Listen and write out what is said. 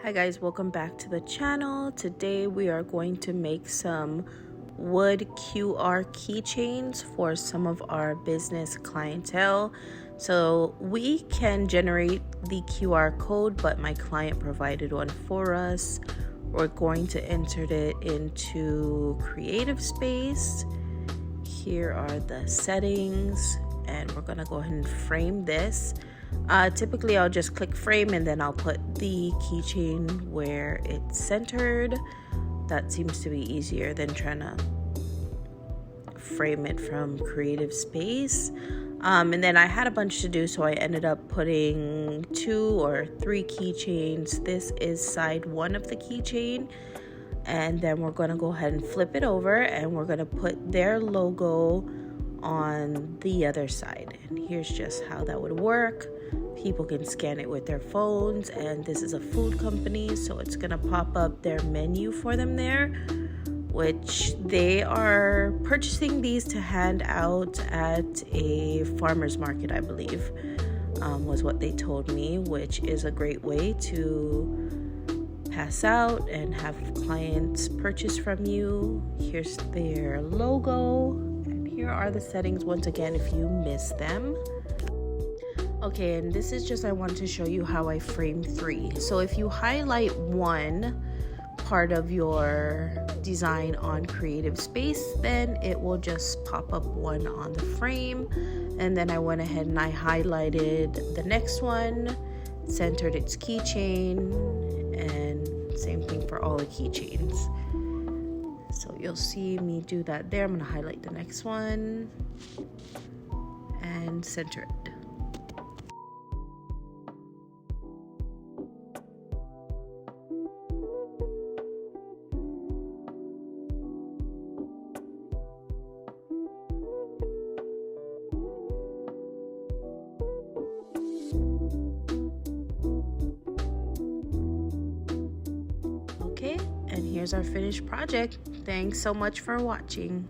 Hi guys, welcome back to the channel. Today we are going to make some wood QR keychains for some of our business clientele. So we can generate the QR code, but my client provided one for us. We're going to enter it into Creative Space. Here are the settings, and we're gonna go ahead and frame this. Typically I'll just click frame and then I'll put the keychain where it's centered. That seems to be easier than trying to frame it from Creative Space. And then I had a bunch to do, so I ended up putting 2 or 3 keychains. This is side 1 of the keychain, and then we're going to go ahead and flip it over and we're going to put their logo on the other side. And here's just how that would work. People can scan it with their phones, and this is a food company, so it's gonna pop up their menu for them there, which they are purchasing these to hand out at a farmer's market, I believe, was what they told me, which is a great way to pass out and have clients purchase from you. Here's their logo, and here are the settings once again if you missed them. Okay, and this is just, I wanted to show you how I frame 3. So if you highlight one part of your design on Creative Space, then it will just pop up one on the frame. And then I went ahead and I highlighted the next one, centered its keychain, and same thing for all the keychains. So you'll see me do that there. I'm gonna highlight the next one and center it. Okay, and here's our finished project. Thanks so much for watching.